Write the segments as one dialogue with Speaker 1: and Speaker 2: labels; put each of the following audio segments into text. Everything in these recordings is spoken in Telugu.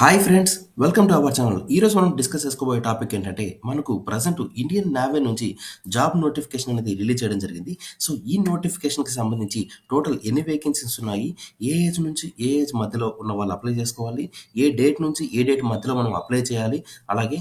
Speaker 1: Hi friends, welcome to our channel. ఈరోజు మనం డిస్కస్ చేసుకోబోయే టాపిక్ ఏంటంటే మనకు ప్రజెంట్ ఇండియన్ నేవీ నుంచి జాబ్ నోటిఫికేషన్ అనేది రిలీజ్ చేయడం జరిగింది. సో ఈ నోటిఫికేషన్కి సంబంధించి టోటల్ ఎన్ని వేకెన్సీస్ ఉన్నాయి, ఏ ఏజ్ నుంచి ఏ ఏజ్ మధ్యలో ఉన్న వాళ్ళు అప్లై చేసుకోవాలి, ఏ డేట్ నుంచి ఏ డేట్ మధ్యలో మనం అప్లై చేయాలి, అలాగే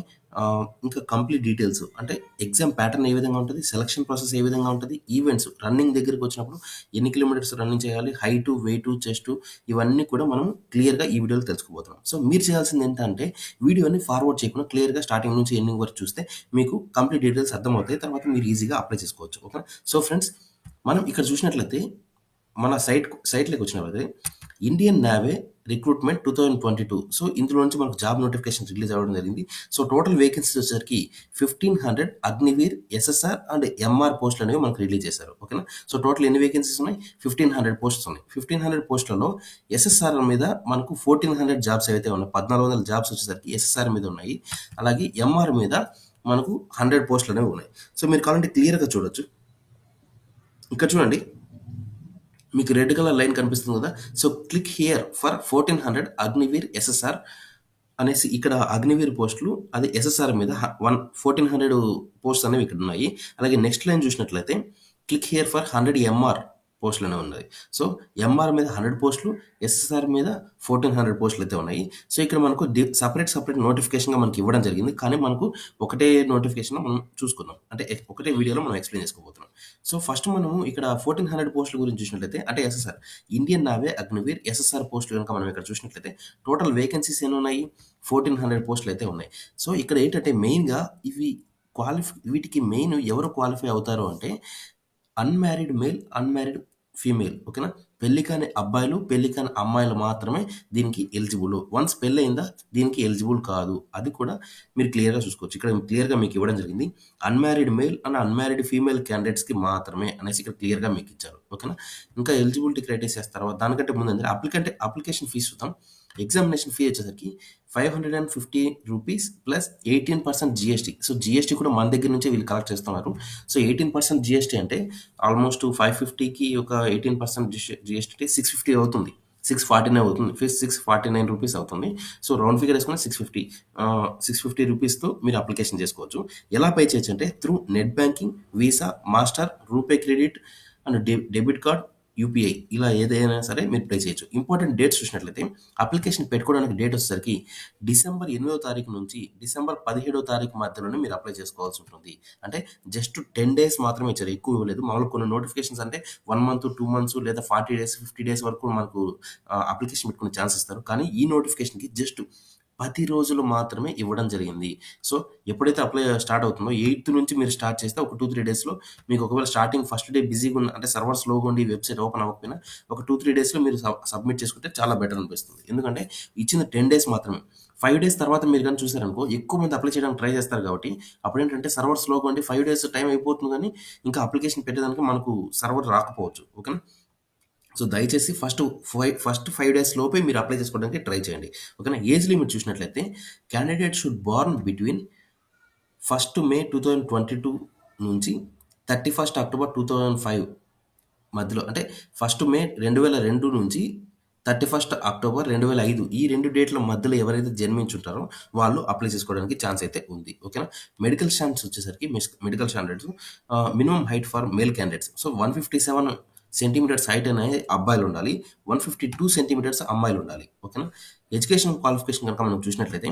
Speaker 1: ఇంకా కంప్లీట్ డీటెయిల్స్ అంటే ఎగ్జామ్ ప్యాటర్న్ ఏ విధంగా ఉంటుంది, సెలక్షన్ ప్రాసెస్ ఏ విధంగా ఉంటుంది, ఈవెంట్స్ రన్నింగ్ దగ్గరికి వచ్చినప్పుడు ఎన్ని కిలోమీటర్స్ రన్నింగ్ చేయాలి, హైటు వెయిట్ చెస్ట్ ఇవన్నీ కూడా మనం క్లియర్గా ఈ వీడియోలో తెలుసుకోబోతున్నాం. సో మీరు చేయాల్సింది ఏంటంటే వీడియోని ఫార్వర్డ్ చేయకుండా క్లియర్గా స్టార్టింగ్ నుంచి ఎండింగ్ వరకు చూస్తే మీకు కంప్లీట్ డీటెయిల్స్ అర్థమవుతాయి. తర్వాత మీరు ఈజీగా అప్లై చేసుకోవచ్చు. ఓకే. సో ఫ్రెండ్స్, మనం ఇక్కడ చూసినట్లయితే మన సైట్లోకి వచ్చినట్లయితే ఇండియన్ నేవీ రిక్రూట్మెంట్ 2022. సో ఇందులో నుంచి మనకు జాబ్ నోటిఫికేషన్ రిలీజ్ అవ్వడం జరిగింది. సో టోటల్ వేకెన్సీస్ వచ్చేసరికి 1500 అగ్నివీర్, ఎస్ఎస్ఆర్ అండ్ ఎంఆర్ పోస్టులు అనేవి మనకు రిలీజ్ చేశారు. ఓకేనా. సో టోటల్ ఎన్ని వేకెన్సీస్ ఉన్నాయి? 1500 పోస్ట్స్ ఉన్నాయి. 1500 పోస్టులలో ఎస్ఎస్ఆర్ మీద మనకు 1400 జాబ్స్ అయితే ఉన్నాయి. 1400 జాబ్స్ వచ్చేసరికి ఎస్ఎస్ఆర్ మీద ఉన్నాయి. అలాగే ఎంఆర్ మీద మనకు 100 పోస్టులు అనేవి ఉన్నాయి. సో మీరు కావాలంటే క్లియర్గా చూడొచ్చు. ఇక్కడ చూడండి, మీకు రెడ్ కలర్ లైన్ కనిపిస్తుంది కదా. So click here for 1400 Agniveer SSR అనేసి ఇక్కడ అగ్నివీర్ పోస్టులు, అది ఎస్ఎస్ఆర్ మీద 1400 పోస్ట్స్ అనేవి ఇక్కడ ఉన్నాయి. అలాగే నెక్స్ట్ లైన్ చూసినట్లయితే క్లిక్ హియర్ ఫర్ 100 ఎంఆర్ పోస్టులు అనేవి ఉన్నాయి. సో ఎంఆర్ మీద 100 పోస్టులు, ఎస్ఎస్ఆర్ మీద 1400 పోస్టులు అయితే ఉన్నాయి. సో ఇక్కడ మనకు సపరేట్ నోటిఫికేషన్గా మనకి ఇవ్వడం జరిగింది. కానీ మనకు ఒకటే నోటిఫికేషన్ మనం చూసుకుందాం, అంటే ఒకటే వీడియోలో మనం ఎక్స్ప్లెయిన్ చేసుకోబోతున్నాం. సో ఫస్ట్ మనము ఇక్కడ 1400 పోస్టుల గురించి చూసినట్లయితే, అంటే SSR Indian navy Agniveer SSR పోస్టులు కనుక మనం ఇక్కడ చూసినట్లయితే టోటల్ వేకెన్సీస్ ఎన్ని ఉన్నాయి? 1400 పోస్టులు అయితే ఉన్నాయి. సో ఇక్కడ ఏంటంటే మెయిన్గా వీటికి మెయిన్ ఎవరు క్వాలిఫై అవుతారు అంటే అన్మ్యారీడ్ మేల్, అన్మ్యారీడ్ ఫీమేల్. ఓకేనా. పెళ్లి కాని అబ్బాయిలు, పెళ్లి కాని అమ్మాయిలు మాత్రమే దీనికి ఎలిజిబుల్. వన్స్ పెళ్ళి అయిందా దీనికి ఎలిజిబుల్ కాదు. అది కూడా మీరు క్లియర్గా చూసుకోవచ్చు. ఇక్కడ క్లియర్గా మీకు ఇవ్వడం జరిగింది, unmarried male and unmarried female క్యాండిడేట్స్కి మాత్రమే అనేసి ఇక్కడ క్లియర్గా మీకు ఇచ్చారు. ఓకేనా. ఇంకా ఎలిజిబిలిటీ క్రైటీరియా తర్వాత దానికంటే ముందు అప్లికేషన్ ఫీజు చూద్దాం. ఎగ్జామినేషన్ ఫీ వచ్చేసరికి 550 rupees plus 18% GST. So GST కూడా మన దగ్గర నుంచే వీళ్ళు కలెక్ట్ చేస్తున్నారు. సో 18% జిఎస్టీ అంటే ఆల్మోస్ట్ 550కి ఒక 18% జిఎస్టీ అంటే 650 అవుతుంది, 649 అవుతుంది, 649 రూపీస్ అవుతుంది. సో రౌండ్ ఫిగర్ వేసుకుని 650 రూపీస్తో మీరు అప్లికేషన్ చేసుకోవచ్చు. ఎలా పే చేయొచ్చు అంటే through net banking, visa, master, RuPay credit and debit card, UPI, ఇలా ఏదైనా సరే మీరు పే చేయొచ్చు. ఇంపార్టెంట్ డేట్స్ చూసినట్లయితే అప్లికేషన్ పెట్టుకోవడానికి డేట్ వచ్చేసరికి డిసెంబర్ 8వ తారీఖు నుంచి డిసెంబర్ 17వ తారీఖు మధ్యలోనే మీరు అప్లై చేసుకోవాల్సి ఉంటుంది. అంటే జస్ట్ 10 డేస్ మాత్రమే ఇచ్చారు, ఎక్కువ ఇవ్వలేదు. మామూలు కొన్ని నోటిఫికేషన్స్ అంటే 1 మంత్, 2 మంత్స్ లేదా 40 డేస్, 50 డేస్ వరకు మనకు అప్లికేషన్ పెట్టుకునే ఛాన్స్ ఇస్తారు. కానీ ఈ నోటిఫికేషన్కి జస్ట్ 10 రోజులు మాత్రమే ఇవ్వడం జరిగింది. సో ఎప్పుడైతే అప్లై స్టార్ట్ అవుతుందో 8th నుంచి మీరు స్టార్ట్ చేస్తే ఒక 2-3 డేస్లో మీకు, ఒకవేళ స్టార్టింగ్ ఫస్ట్ డే బిజీగా ఉన్న, అంటే సర్వర్ స్లోగా ఉండి వెబ్సైట్ ఓపెన్ అవ్వకపోయినా ఒక 2-3 డేస్లో మీరు సబ్మిట్ చేసుకుంటే చాలా బెటర్ అనిపిస్తుంది. ఎందుకంటే ఇచ్చిన 10 డేస్ మాత్రమే. 5 డేస్ తర్వాత మీరు కానీ చూసారనుకో ఎక్కువ మంది అప్లై చేయడానికి ట్రై చేస్తారు. కాబట్టి అప్పుడు ఏంటంటే సర్వర్ స్లోగా ఉండి 5 డేస్ టైం అయిపోతుంది, కానీ ఇంకా అప్లికేషన్ పెట్టేదానికి మనకు సర్వర్ రాకపోవచ్చు. ఓకేనా. సో దయచేసి ఫస్ట్ 5 డేస్ లోపే మీరు అప్లై చేసుకోవడానికి ట్రై చేయండి. ఓకేనా. ఏజ్ లిమిట్ చూసినట్లయితే candidate should Born between 1st May 2022 నుంచి 31st October 2005 మధ్యలో, అంటే 1st May 2002 నుంచి 31st October 2005 ఈ 2 డేట్ల మధ్యలో ఎవరైతే జన్మించుంటారో వాళ్ళు అప్లై చేసుకోవడానికి ఛాన్స్ అయితే ఉంది. ఓకేనా. మెడికల్ స్టాండర్డ్స్ వచ్చేసరికి medical standards minimum height for male candidates. So 157 centimetres height అనేది అబ్బాయిలు ఉండాలి, 152 సెంటీమీటర్స్ అమ్మాయిలు ఉండాలి. ఓకేనా. ఎడ్యుకేషన్ క్వాలిఫికేషన్ కనుక మనం చూసినట్లయితే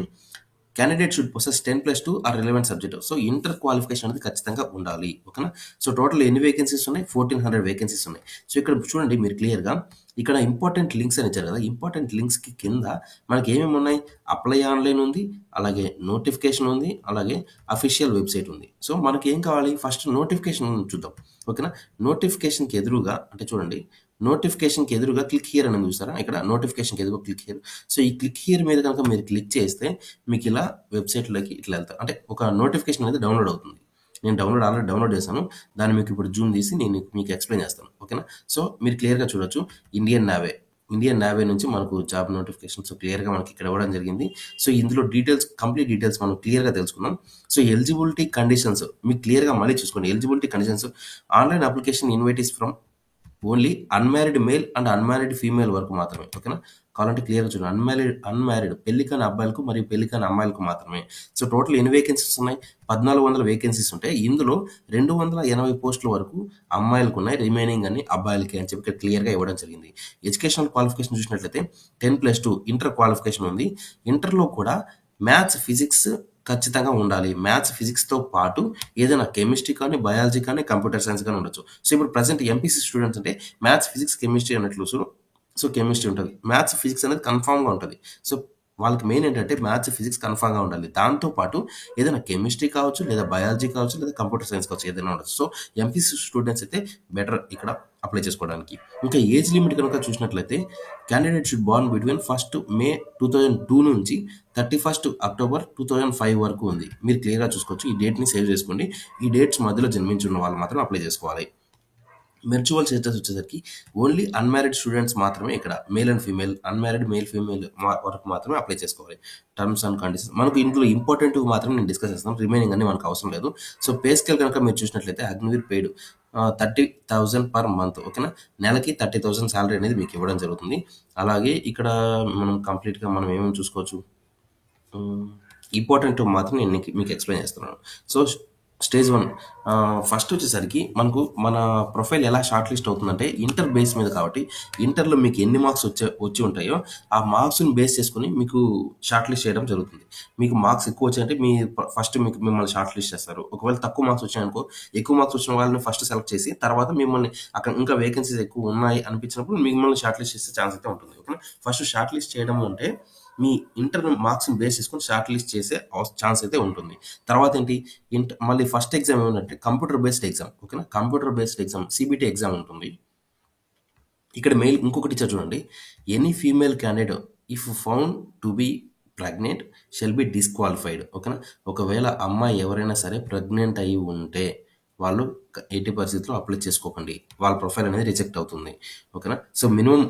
Speaker 1: candidate should possess 10+2 or relevant subject. So inter qualification అనేది ఖచ్చితంగా ఉండాలి. ఓకేనా. సో టోటల్ ఎన్ని వేకెన్సీస్ ఉన్నాయి? 1400 వేకెన్సీస్ ఉన్నాయి. సో ఇక్కడ చూడండి మీరు క్లియర్గా, ఇక్కడ ఇంపార్టెంట్ లింక్స్ అని ఇచ్చారు కదా. ఇంపార్టెంట్ లింక్స్కి కింద మనకి ఏమేమి ఉన్నాయి? అప్లై ఆన్లైన్ ఉంది, అలాగే నోటిఫికేషన్ ఉంది, అలాగే అఫీషియల్ వెబ్సైట్ ఉంది. సో మనకి ఏం కావాలి? ఫస్ట్ నోటిఫికేషన్ చూద్దాం. ఓకేనా. నోటిఫికేషన్కి ఎదురుగా, అంటే చూడండి, నోటిఫికేషన్కి ఎదురుగా క్లిక్ హియర్ అని చూస్తారా? ఇక్కడ నోటిఫికేషన్కి ఎదురుగా క్లిక్ హియర్. సో ఈ క్లిక్ హియర్ మీద కనుక మీరు క్లిక్ చేస్తే మీకు ఇలా వెబ్సైట్లోకి ఇట్లా వెళ్తారు, అంటే ఒక నోటిఫికేషన్ అనేది డౌన్లోడ్ అవుతుంది. నేను ఆల్రెడీ డౌన్లోడ్ చేశాను. దాన్ని మీకు ఇప్పుడు జూమ్ తీసి నేను మీకు ఎక్స్ప్లెయిన్ చేస్తాను. ఓకేనా. సో మీరు క్లియర్గా చూడొచ్చు, ఇండియన్ నేవీ నుంచి మనకు జాబ్ నోటిఫికేషన్స్ క్లియర్గా మనకి ఇక్కడ ఇవ్వడం జరిగింది. సో ఇందులో కంప్లీట్ డీటెయిల్స్ మనం క్లియర్గా తెలుసుకుందాం. సో ఎలిజిబిలిటీ కండిషన్స్ మీకు క్లియర్గా మళ్ళీ చూసుకోండి. Eligibility conditions, online application invite is from only unmarried male and unmarried female వరకు మాత్రమే. ఓకేనా? కావాలంటే క్లియర్‌గా చూడండి. అన్‌మ్యారిడ్ పెళ్లి కాని అబ్బాయిలకు మరియు పెళ్లి కాని అమ్మాయిలకు మాత్రమే. సో, టోటల్ ఎన్ని వేకెన్సీస్ ఉన్నాయి? 1400 వేకెన్సీస్ ఉంటాయి. ఇందులో 280 పోస్టుల వరకు అమ్మాయిలకున్నాయి. రిమైనింగ్ అన్ని అబ్బాయిలకే అని చెప్పి ఇక్కడ క్లియర్‌గా ఇవ్వడం జరిగింది. ఎడ్యుకేషనల్ క్వాలిఫికేషన్ చూసినట్లయితే 10+2 ఇంటర్ క్వాలిఫికేషన్ ఉంది. ఇంటర్‌లో కూడా మ్యాథ్స్, ఫిజిక్స్ ఖచ్చితంగా ఉండాలి. మ్యాథ్స్, ఫిజిక్స్‌తో పాటు ఏదైనా కెమిస్ట్రీ కానీ, బయాలజీ కానీ, కంప్యూటర్ సైన్స్ గాని ఉండొచ్చు. సో, ఇప్పుడు ప్రెజెంట్ ఎంపీసీ స్టూడెంట్స్ అంటే మ్యాథ్స్, ఫిజిక్స్, కెమిస్ట్రీ అన్నట్లు సో, కెమిస్ట్రీ ఉంటది. మ్యాథ్స్, ఫిజిక్స్ అనేది కన్ఫర్మ్‌గా ఉంటది. సో, వాళ్ళకి మెయిన్ ఏంటంటే మ్యాథ్స్, ఫిజిక్స్ కన్ఫర్మ్‌గా ఉండాలి. దాంతో పాటు ఏదైనా కెమిస్ట్రీ కావచ్చు, లేదా బయాలజీ కావచ్చు, లేదా కంప్యూటర్ సైన్స్ కావచ్చు ఏదైనా ఉండొచ్చు. సో, ఎంపీసీ స్టూడెంట్స్ అయితే బెటర్ ఇక్కడ అప్లై చేసుకోవడానికి. ఇంకా ఏజ్ లిమిట్ కనుక చూసినట్లయితే క్యాండిడేట్ షుడ్ బోర్న్ బిట్వీన్ 1 మే 2002 నుంచి 31 అక్టోబర్ 2005 వరకు ఉంది. మీరు క్లియర్‌గా చూసుకోవచ్చు. ఈ డేట్‌ని సేవ్ చేసుకోండి. ఈ డేట్స్ మధ్యలో జన్మించి ఉన్న వాళ్ళు మాత్రం అప్లై చేసుకోవాలి. మ్యూచువల్ స్టేటస్ వచ్చేసరికి ఓన్లీ అన్‌మ్యారిడ్ స్టూడెంట్స్ మాత్రమే ఇక్కడ male and female, unmarried male, female వరకు మాత్రమే అప్లై చేసుకోవాలి. టర్మ్స్ అండ్ కండిషన్స్ మనకు ఇందులో ఇంపార్టెంట్‌వి మాత్రం నేను డిస్కస్ చేస్తాను. రిమైనింగ్ అన్ని మనకు అవసరం లేదు. సో, పే స్కేల్ కనుక మీరు చూసినట్లయితే అగ్నివీర్ పెయిడ్ 30,000 పర్ మంత్. ఓకేనా? నెలకి 30,000 సాలరీ అనేది మీకు ఇవ్వడం జరుగుతుంది. అలాగే ఇక్కడ మనం కంప్లీట్‌గా మనం ఏమేమి చూసుకోవచ్చు. ఇంపార్టెంట్ మాత్రం నేను మీకు ఎక్స్ప్లెయిన్ చేస్తున్నాను. సో, స్టేజ్ 1 ఫస్ట్ వచ్చేసరికి మనకు మన ప్రొఫైల్ ఎలా షార్ట్ లిస్ట్ అవుతుందంటే ఇంటర్ బేస్ మీద కాబట్టి ఇంటర్‌లో మీకు ఎన్ని మార్క్స్ వచ్చి ఉంటాయో ఆ మార్క్స్‌ని బేస్ చేసుకొని మీకు షార్ట్ లిస్ట్ చేయడం జరుగుతుంది. మీకు మార్క్స్ ఎక్కువ వచ్చాయంటే ఫస్ట్ మిమ్మల్ని షార్ట్ లిస్ట్ చేస్తారు. ఒకవేళ తక్కువ మార్క్స్ వచ్చాయనుకో ఎక్కువ మార్క్స్ వచ్చిన వాళ్ళని ఫస్ట్ సెలెక్ట్ చేసి తర్వాత మిమ్మల్ని అక్కడ ఇంకా వేకెన్సీస్ ఎక్కువ ఉన్నాయి అనిపించినప్పుడు మిమ్మల్ని షార్ట్ లిస్ట్ చేసే ఛాన్స్ అయితే ఉంటుంది. ఓకేనా? ఫస్ట్ షార్ట్ లిస్ట్ చేయడం అంటే మీ ఇంటర్ మార్క్స్‌ని బేస్ చేసుకొని షార్ట్ లిస్ట్ చేసే ఛాన్స్ అయితే ఉంటుంది. తర్వాత ఏంటి మళ్ళీ ఫస్ట్ ఎగ్జామ్ ఏమంటే కంప్యూటర్ బేస్డ్ ఎగ్జామ్. ఓకేనా? Computer based exam CBT exam ఉంటుంది. ఇక్కడ మెయిల్ ఇంకొకటి ఇచ్చారు చూడండి. Any female candidate if found to be pregnant shall be disqualified. ఓకేనా? ఒకవేళ అమ్మాయి ఎవరైనా సరే ప్రెగ్నెంట్ అయ్యి ఉంటే వాళ్ళు ఎట్టి పరిస్థితిలో అప్లై చేసుకోకండి. వాళ్ళ ప్రొఫైల్ అనేది రిజెక్ట్ అవుతుంది. ఓకేనా? సో, మినిమమ్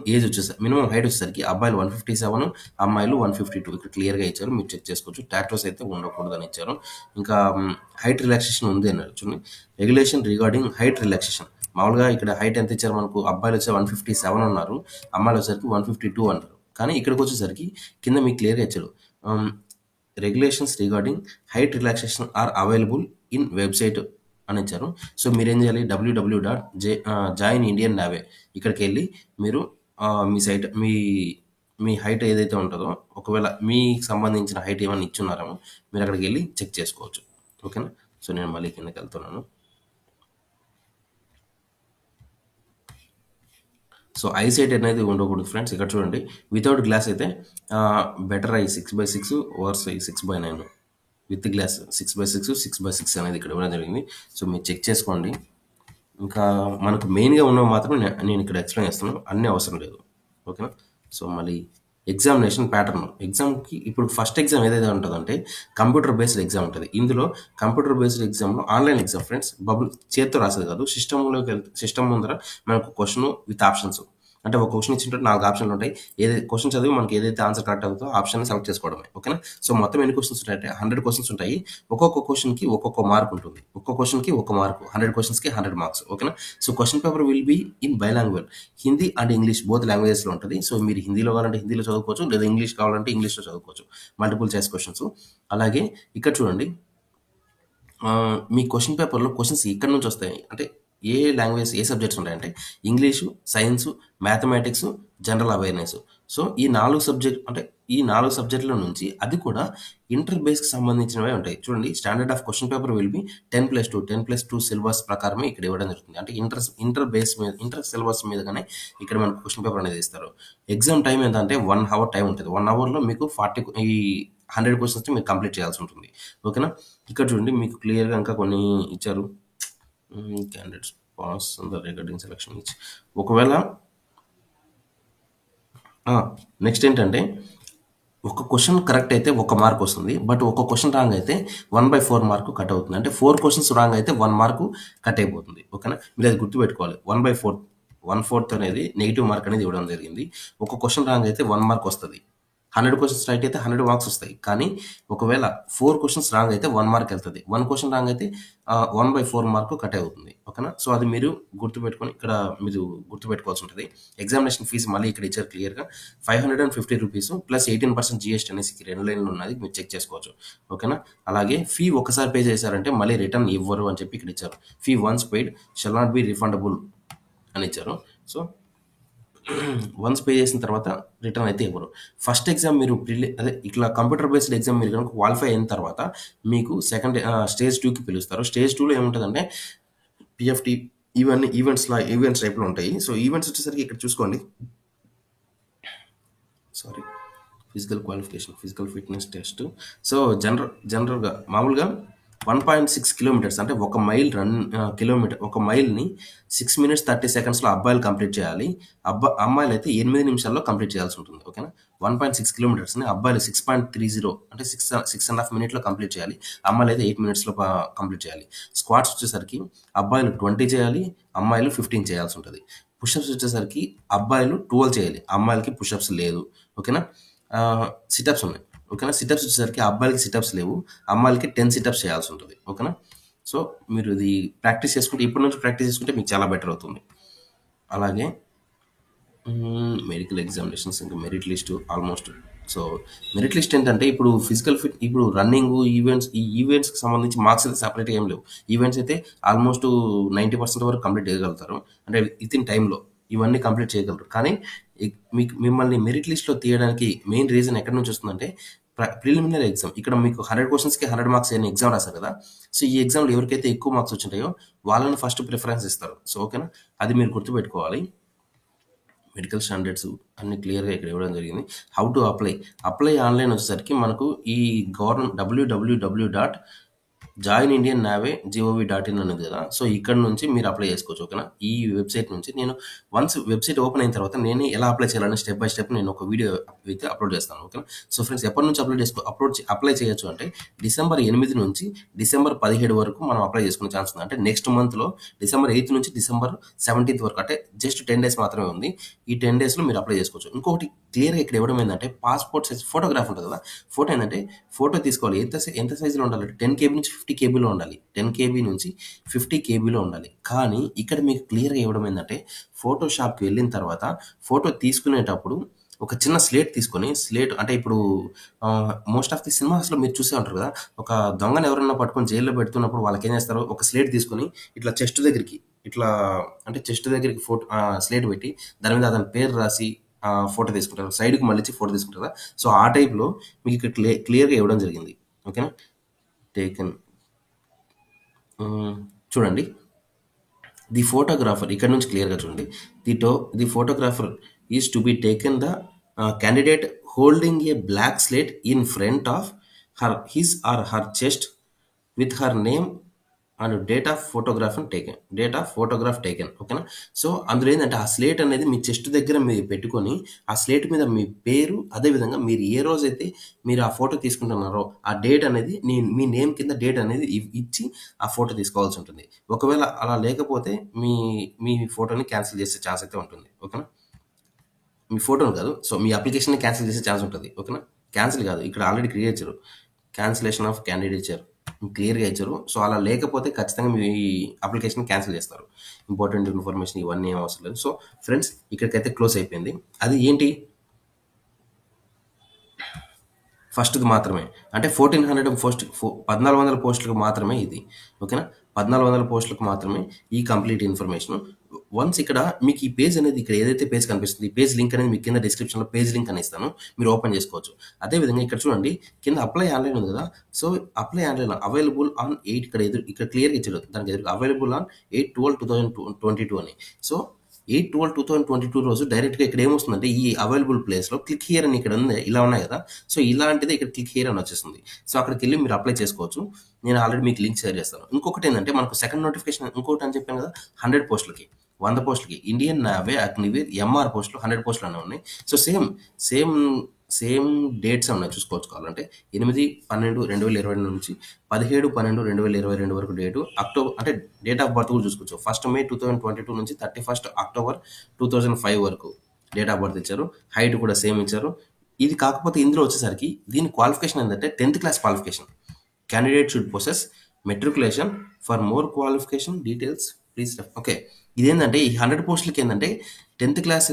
Speaker 1: హైట్ వచ్చేసరికి అబ్బాయిలు 157, అమ్మాయిలు 152 ఇక్కడ క్లియర్‌గా ఇచ్చారు. మీరు చెక్ చేసుకోవచ్చు. టాటూస్ అయితే ఉండకూడదని ఇచ్చారు. ఇంకా హైట్ రిలాక్సేషన్ ఉంది అన్నారు చూడండి. Regulation regarding height relaxation. మామూలుగా ఇక్కడ హైట్ ఎంత ఇచ్చారు మనకు అబ్బాయిలు వచ్చి 157 ఉన్నారు. అమ్మాయిలు వచ్చేసరికి 152 అన్నారు. కానీ ఇక్కడికి వచ్చేసరికి కింద మీకు క్లియర్‌గా ఇచ్చారు. Regulations regarding height relaxation are available in website అని ఇచ్చారు. సో, మీరేం చేయాలి జాయిన్ ఇండియన్ నేవీ ఇక్కడికి వెళ్ళి మీరు మీ సైట్ మీ హైట్ ఏదైతే ఉంటుందో ఒకవేళ మీకు సంబంధించిన హైట్ ఏమైనా ఇచ్చున్నారేమో మీరు అక్కడికి వెళ్ళి చెక్ చేసుకోవచ్చు. ఓకేనా? సో, నేను మళ్ళీ కిందకి వెళ్తున్నాను. సో, ఐసైట్ అనేది ఉండకూడదు ఫ్రెండ్స్. ఇక్కడ చూడండి వితౌట్ గ్లాస్ అయితే better eye 6/6 worse eye 6/9 with glass 6/6, 6/6 అనేది ఇక్కడ ఇవ్వడం జరిగింది. సో, మీరు చెక్ చేసుకోండి. ఇంకా మనకు మెయిన్‌గా ఉన్నవి మాత్రం నేను ఇక్కడ ఎక్స్‌ప్లెయిన్ చేస్తున్నాను. అన్నీ అవసరం లేదు. ఓకేనా? సో, మళ్ళీ ఎగ్జామినేషన్ ప్యాటర్న్. ఎగ్జామ్‌కి ఇప్పుడు ఫస్ట్ ఎగ్జామ్ ఏదైతే ఉంటదంటే కంప్యూటర్ బేస్డ్ ఎగ్జామ్ ఉంటది. ఇందులో కంప్యూటర్ బేస్డ్ ఎగ్జామ్‌లో ఆన్‌లైన్ ఎగ్జామ్ ఫ్రెండ్స్. చేత్తో రాసేది కాదు. సిస్టమ్ ముందర మనకు క్వెషన్ విత్ ఆప్షన్స్. అంటే ఒక క్వెషన్ ఇచ్చింటే 4 ఆప్షన్లు ఉంటాయి. క్వెషన్ చదివి మనకి ఏదైతే ఆన్సర్ కరెక్ట్ అవుతుందో ఆప్షన్‌ని సెలెక్ట్ చేసుకోవడమే. ఓకేనా? సో, మొత్తం ఎన్ని క్వెషన్స్ ఉంటాయంటే 100 క్వెషన్స్ ఉంటాయి. ఒక్కొక్క క్వెషన్‌కి ఒక్కొక్క మార్క్ ఉంటుంది. ఒక్క క్వెషన్‌కి ఒక మార్క్. 100 క్వెషన్స్‌కి 100 మార్క్స్. ఓకేనా? So, question paper will be in bi language. Hindi and English both లాంగ్వేజెస్‌లో ఉంటది. సో, మీరు హిందీలో కావాలంటే హిందీలో చదువుకోవచ్చు. లేదా ఇంగ్లీష్ కావాలంటే ఇంగ్లీష్‌లో చదువుకోవచ్చు. Multiple choice questions. అలాగే ఇక్కడ చూడండి మీ క్వెషన్ పేపర్‌లో క్వెషన్స్ ఎక్కడి నుంచి వస్తాయి అంటే ఏ లాంగ్వేజ్ ఏ సబ్జెక్ట్స్ ఉంటాయంటే English, science, mathematics, general awareness. So, ఈ 4 సబ్జెక్టుల నుంచి అది కూడా ఇంటర్ బేస్‌కి సంబంధించినవే ఉంటాయి. చూడండి standard of question paper will B 10+2 syllabus ప్రకారమే ఇక్కడ ఇవ్వడం జరుగుతుంది. అంటే ఇంటర్ సిలబస్ మీదగానే ఇక్కడ మనకు క్వెషన్ పేపర్ అనేది ఇస్తారు. ఎగ్జామ్ టైమ్ ఎంతంటే 1 అవర్ టైం ఉంటది. 1 అవర్‌లో మీకు 100 క్వెషన్స్ మీరు కంప్లీట్ చేయాల్సి ఉంటుంది. ఓకేనా? ఇక్కడ చూడండి మీకు క్లియర్‌గా ఇంకా కొన్ని ఇచ్చారు. Candidates pass on the regarding selection ఒకవేళ నెక్స్ట్ ఏంటంటే ఒక క్వెషన్ కరెక్ట్ అయితే 1 మార్క్ వస్తుంది. బట్ ఒక క్వెషన్ రాంగ్ అయితే 1/4 మార్క్ కట్ అవుతుంది. అంటే 4 క్వెషన్స్ రాంగ్ అయితే 1 మార్క్ కట్ అయిపోతుంది. ఓకేనా? మీరు అది గుర్తుపెట్టుకోవాలి. 1/4 1/4 అనేది నెగెటివ్ మార్క్ అనేది ఇవ్వడం జరిగింది. ఒక క్వెషన్ రాంగ్ అయితే 1 మార్క్ వస్తది. 100 క్వెషన్స్ రైట్ అయితే 100 మార్క్స్ వస్తాయి. కానీ ఒకవేళ 4 క్వెషన్స్ రాంగ్ అయితే 1 మార్క్ వెళ్తది. 1 క్వెషన్ రాంగ్ అయితే 1/4 మార్క్ కట్ అవుతుంది. ఓకేనా? సో, అది మీరు గుర్తుపెట్టుకొని ఇక్కడ మీరు గుర్తుపెట్టుకోవాల్సి ఉంటది. ఎగ్జామినేషన్ ఫీస్ మళ్ళీ ఇక్కడ ఇచ్చారు క్లియర్‌గా. ₹550 ప్లస్ 18% జీఎస్టీ అనేసి 2 లైన్‌లో ఉన్నది. మీరు చెక్ చేసుకోవచ్చు. ఓకేనా? అలాగే ఫీ ఒక్కసారి పే చేశారంటే మళ్ళీ రిటర్న్ ఇవ్వరు అని చెప్పి ఇక్కడ ఇచ్చారు. Fee once paid shall not be refundable అని ఇచ్చారు. సో, వన్స్ పే చేసిన తర్వాత రిటర్న్ అయితే ఇవ్వరు. ఫస్ట్ ఎగ్జామ్ మీరు అదే ఇట్లా కంప్యూటర్ బేస్డ్ ఎగ్జామ్ మీరు కనుక క్వాలిఫై అయిన తర్వాత మీకు స్టేజ్ 2కి పిలుస్తారు. స్టేజ్ 2లో ఏముంటదంటే పీఎఫ్టీ ఇవన్నీ ఈవెంట్స్ టైప్‌లో ఉంటాయి. సో, ఈవెంట్స్ వచ్చేసరికి ఇక్కడ చూసుకోండి. Sorry. Physical fitness test. So, జనరల్‌గా మామూలుగా 1.6 కిలోమీటర్స్ అంటే ఒక మైల్‌ని 6 మినిట్స్ 30 సెకండ్స్‌లో అబ్బాయిలు కంప్లీట్ చేయాలి. అమ్మాయిలైతే 8 నిమిషాల్లో కంప్లీట్ చేయాల్సి ఉంటుంది. ఓకేనా? 1.6 కిలోమీటర్స్‌ని అబ్బాయిలు 6.30 అంటే 6 ½ మినిట్‌లో కంప్లీట్ చేయాలి. అమ్మాయిలైతే 8 మినిట్స్‌లో కంప్లీట్ చేయాలి. స్క్వాట్స్ వచ్చేసరికి అబ్బాయిలు 20 చేయాలి. అమ్మాయిలు 15 చేయాల్సి ఉంటది. పుషప్స్ వచ్చేసరికి అబ్బాయిలు 12 చేయాలి. అమ్మాయిలకి పుషప్స్ లేదు. ఓకేనా? సిటప్స్ ఉన్నాయి. ఓకేనా? సిటప్స్ వచ్చేసరికి అబ్బాయిలకి సిటప్స్ లేవు. అమ్మాయిలకి 10 సిటప్స్ చేయాల్సి ఉంటుంది. ఓకేనా? సో, మీరు ఇది ఇప్పటి నుంచి ప్రాక్టీస్ చేసుకుంటే మీకు చాలా బెటర్ అవుతుంది. అలాగే మెడికల్ ఎగ్జామినేషన్స్ ఇంకా merit list almost. So, merit list ఏంటంటే ఇప్పుడు రన్నింగ్ ఈ ఈవెంట్స్కి సంబంధించి మార్క్స్ అయితే సపరేట్గా ఏం లేవు. ఈవెంట్స్ అయితే ఆల్మోస్ట్ 90% వరకు కంప్లీట్ చేయగలుగుతారు. అంటే విత్ ఇన్ టైంలో ఇవన్నీ కంప్లీట్ చేయగలరు. కానీ మిమ్మల్ని మెరిట్ లిస్ట్లో తీయడానికి మెయిన్ రీజన్ ఎక్కడి నుంచి వస్తుందంటే ప్రిలిమినరీ ఎగ్జామ్. ఇక్కడ మీకు 100 క్వశ్చన్స్కి 100 మార్క్స్ అనే ఎగ్జామ్ రాశారు కదా. సో, ఈ ఎగ్జామ్లో ఎవరికైతే ఎక్కువ మార్క్స్ వచ్చింటాయో వాళ్ళని ఫస్ట్ ప్రిఫరెన్స్ ఇస్తారు. సో, ఓకేనా? అది మీరు గుర్తుపెట్టుకోవాలి. మెడికల్ స్టాండర్డ్స్ అన్ని క్లియర్‌గా ఇక్కడ ఇవ్వడం జరిగింది. హౌ టు అప్లై ఆన్‌లైన్ వచ్చేసరికి మనకు ఈ www.joinindiannavy.gov.in అనేది కదా. సో, ఇక్కడ నుంచి మీరు అప్లై చేసుకోవచ్చు. ఓకేనా? ఈ వెబ్‌సైట్ నుంచి నేను వన్స్ వెబ్‌సైట్ ఓపెన్ అయిన తర్వాత నేనే ఎలా అప్లై చేయాలని స్టెప్ బై స్టెప్ నేను ఒక వీడియో అయితే అప్లోడ్ చేస్తాను. ఓకేనా? సో, ఫ్రెండ్స్ ఎప్పటి నుంచి అప్లై చేయొచ్చు అంటే డిసెంబర్ 8 నుంచి డిసెంబర్ 17 వరకు మనం అప్లై చేసుకునే ఛాన్స్ ఉంది. అంటే నెక్స్ట్ మంత్‌లో డిసెంబర్ 8 నుంచి డిసెంబర్ 17 వరకు అంటే జస్ట్ 10 డేస్ మాత్రమే ఉంది. ఈ 10 డేస్‌లో మీరు అప్లై చేసుకోవచ్చు. ఇంకొకటి క్లియర్‌గా ఇక్కడ ఇవ్వడం ఏందంటే పాస్‌పోర్ట్ సైజ్ ఫోటోగ్రాఫ్ ఉంటది కదా. ఫోటో తీసుకోవాలి. ఎంత సైజ్‌లో ఉండాలంటే 10 కేబీ నుంచి 50 కేబీలో ఉండాలి. 10 కేబీ నుంచి 50 కేబీలో ఉండాలి. కానీ ఇక్కడ మీకు క్లియర్‌గా ఇవ్వడం ఏందంటే ఫోటోషాప్‌కి వెళ్ళిన తర్వాత ఫోటో తీసుకునేటప్పుడు ఒక చిన్న స్లేట్ తీసుకొని అంటే ఇప్పుడు మోస్ట్ ఆఫ్ ది సినిమాస్‌లో మీరు చూసే ఉంటారు కదా. ఒక దొంగని ఎవరైనా పట్టుకొని జైల్‌లో పెడుతున్నప్పుడు వాళ్ళకేం చేస్తారు, ఒక స్లేట్ తీసుకొని ఇట్లా చెస్ట్ దగ్గరికి స్లేట్ పెట్టి దాని మీద అతని పేరు రాసి ఫోటో తీసుకుంటారు. సైడ్‌కి మళ్ళించి ఫోటో తీసుకుంటారు కదా. సో, ఆ టైప్‌లో మీకు ఇక్కడ క్లియర్‌గా ఇవ్వడం జరిగింది. ఓకేనా? టేకెన్ చూడండి. ది ఫోటోగ్రాఫర్ ఇక్కడ నుంచి క్లియర్‌గా చూడండి. The photographer is to be taken the candidate holding a black slate in front of his or her chest with her name and date of photograph taken. ఓకేనా? సో, అందులో ఏంటంటే ఆ స్లేట్ అనేది మీ చెస్ట్ దగ్గర మీరు పెట్టుకొని ఆ స్లేట్ మీద మీ పేరు, అదేవిధంగా మీరు ఏ రోజైతే మీరు ఆ ఫోటో తీసుకుంటున్నారో ఆ డేట్ అనేది మీ నేమ్ కింద డేట్ అనేది ఇచ్చి ఆ ఫోటో తీసుకోవాల్సి ఉంటుంది. ఒకవేళ అలా లేకపోతే మీ మీ ఫోటోని క్యాన్సిల్ చేసే ఛాన్స్ అయితే ఉంటుంది. ఓకేనా? మీ ఫోటోని కాదు. సో, మీ అప్లికేషన్‌ని క్యాన్సిల్ చేసే ఛాన్స్ ఉంటది. ఓకేనా? క్యాన్సిల్ కాదు. ఇక్కడ ఆల్రెడీ క్రియేట్ చేశారు. క్యాన్సిలేషన్ ఆఫ్ క్యాండిడేచర్ క్లియర్‌గా ఇచ్చారు. సో, అలా లేకపోతే ఖచ్చితంగా మీ అప్లికేషన్ క్యాన్సిల్ చేస్తారు. ఇంపార్టెంట్ ఇన్ఫర్మేషన్ ఇవన్నీ ఏం అవసరం లేదు. సో, ఫ్రెండ్స్ ఇక్కడికైతే క్లోజ్ అయిపోయింది. అది ఏంటి? ఫస్ట్‌ది మాత్రమే. అంటే 1400 పోస్టులకు మాత్రమే ఇది. ఓకేనా? 1400 పోస్టులకు మాత్రమే ఈ కంప్లీట్ ఇన్ఫర్మేషన్. వన్స్ ఇక్కడ మీకు ఈ పేజ్ అనేది ఇక్కడ ఏదైతే పేజ్ కనిపిస్తుంది, ఈ పేజ్ లింక్ అనేది మీకు కింద డిస్క్రిప్షన్‌లో పేజ్ లింక్ అని ఇస్తాను. మీరు ఓపెన్ చేసుకోవచ్చు. అదేవిధంగా ఇక్కడ చూడండి కింద అప్లై ఆన్‌లైన్ ఉంది కదా. So, apply online available on 8 ఇక్కడ క్లియర్‌గా ఇచ్చాడు. దానికి ఎదురుగా అవైలబుల్ ఆన్ 8/12/2022 అని. సో, 8/12/2022 రోజు డైరెక్ట్‌గా ఇక్కడ ఏమొస్తుందంటే ఈ అవైలబుల్ ప్లేస్‌లో క్లిక్ హియర్ అని ఇక్కడ ఉంది. ఇలా ఉన్నాయి కదా. సో, ఇలాంటిదే ఇక్కడ క్లిక్ హియర్ అని వచ్చేస్తుంది. సో, అక్కడికెళ్ళి మీరు అప్లై చేసుకోవచ్చు. నేను ఆల్రెడీ మీకు లింక్ షేర్ చేస్తాను. ఇంకొకటి ఏంటంటే మనకు సెకండ్ నోటిఫికేషన్ ఇంకోటి అని చెప్పాను కదా. 100 పోస్టులకి 100 పోస్టులకి ఇండియన్ నేవీ, అగ్నివీర్, ఎంఆర్ పోస్టులు 100 పోస్టులు అనేవి ఉన్నాయి. సో, సేమ్ సేమ్ డేట్స్ ఉన్నాయి చూసుకోవచ్చు కావాలంటే. 8/12/2022 నుంచి 17/12/2022 వరకు డేటు. అంటే డేట్ ఆఫ్ బర్త్ కూడా చూసుకోవచ్చు. 1 మే 2022 నుంచి 31 అక్టోబర్ 2005 వరకు డేట్ ఆఫ్ బర్త్ ఇచ్చారు. హైట్ కూడా సేమ్ ఇచ్చారు. ఇది కాకపోతే ఇందులో వచ్చేసరికి దీని క్వాలిఫికేషన్ ఏంటంటే 10th class qualification. Candidate should possess matriculation. For more qualification details please okay. ఇదేంటంటే ఈ 100 పోస్టులకి ఏంటంటే 10th క్లాస్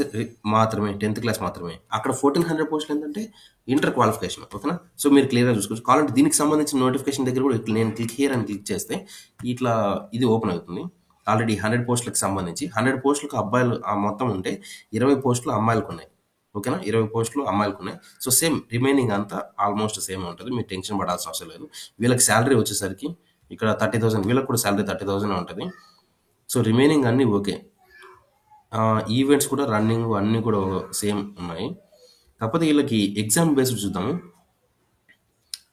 Speaker 1: మాత్రమే, 10th క్లాస్ మాత్రమే. అక్కడ 1400 పోస్టులు ఏంటంటే ఇంటర్ క్వాలిఫికేషన్. ఓకేనా? సో మీరు క్లియర్గా చూసుకోవచ్చు. కావాలంటే దీనికి సంబంధించిన నోటిఫికేషన్ దగ్గర కూడా ఇట్లా నేను క్లిక్ హియర్ అని క్లిక్ చేస్తే ఇట్లా ఇది ఓపెన్ అవుతుంది. ఆల్రెడీ 100 పోస్టులకు సంబంధించి 100 పోస్టులకు అబ్బాయిలు మొత్తం ఉంటే 20 పోస్టులు అమ్మాయిలకు ఉన్నాయి. ఓకేనా? 20 పోస్టులు అమ్మాయిలకు ఉన్నాయి. సో సేమ్ రిమైనింగ్ అంతా ఆల్మోస్ట్ సేమ్ ఉంటుంది. మీరు టెన్షన్ పడాల్సిన అవసరం లేదు. వీళ్ళకి శాలరీ వచ్చేసరికి ఇక్కడ 30,000, వీళ్ళకి కూడా శాలరీ 30,000 ఉంటుంది. సో రిమైనింగ్ అన్నీ ఓకే. ఈవెంట్స్ కూడా రన్నింగ్ అన్నీ కూడా సేమ్ ఉన్నాయి. కాకపోతే వీళ్ళకి ఎగ్జామ్ బేస్డ్ చూద్దాము.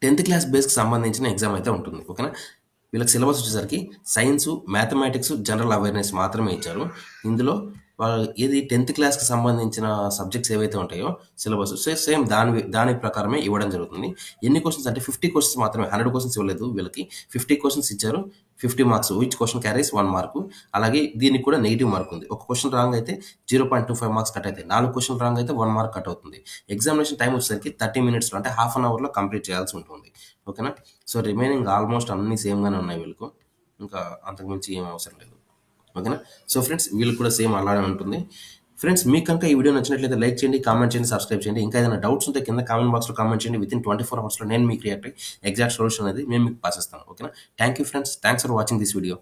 Speaker 1: 10th క్లాస్ బేస్కి సంబంధించిన ఎగ్జామ్ అయితే ఉంటుంది. ఓకేనా? వీళ్ళకి సిలబస్ వచ్చేసరికి సైన్సు, మ్యాథమెటిక్స్, జనరల్ అవేర్నెస్ మాత్రమే ఇచ్చారు. ఇందులో వాళ్ళు ఏది 10th క్లాస్కి సంబంధించిన సబ్జెక్ట్స్ ఏవైతే ఉంటాయో సిలబస్ సేమ్ దాని ప్రకారమే ఇవ్వడం జరుగుతుంది. ఎన్ని క్వశ్చన్స్ అంటే 50 క్వశ్చన్స్ మాత్రమే, 100 క్వశ్చన్స్ ఇవ్వలేదు వీళ్ళకి. 50 క్వశ్చన్స్ ఇచ్చారు. 50 marks, which question carries 1 mark. అలాగే దీనికి కూడా నెగిటివ్ మార్క్ ఉంది. ఒక క్వశ్చన్ రాంగ్ అయితే 0.25 మార్క్స్ కట్ అవుతాయి. 4 క్వశ్చన్ రాంగ్ అయితే 1 మార్క్ కట్ అవుతుంది. ఎగ్జామినేషన్ టైం వచ్చేసరికి 30 మినిట్స్లో అంటే హాఫ్ అన్ అవర్లో కంప్లీట్ చేయాల్సి ఉంటుంది. ఓకేనా? సో రిమైనింగ్ ఆల్మోస్ట్ అన్నీ సేమ్గానే ఉన్నాయి వీళ్ళకు. ఇంకా అంతకుమించి ఏం అవసరం లేదు. ఓకేనా? సో ఫ్రెండ్స్ వీళ్ళకి కూడా సేమ్ అలానే ఉంటుంది. ఫ్రెండ్స్ మీకు కనుక ఈ వీడియో నచ్చినట్లయితే లైక్ చేయండి, కామెంట్ చేయండి, సబ్స్క్రైబ్ చేయండి. ఇంకా ఏదైనా డౌట్స్ ఉంటే కింద కామెంట్ బాక్స్లో కామెంట్ చేయండి. వితిన్ 24 అవర్స్లో నేను మీకు రియాక్ట్ అయ్యి ఎగ్జాక్ట్ సొల్యూషన్ అనేది మేము మీకు పాస్ ఇస్తాను. ఓకేనా? Thank you friends. Thanks for watching this video.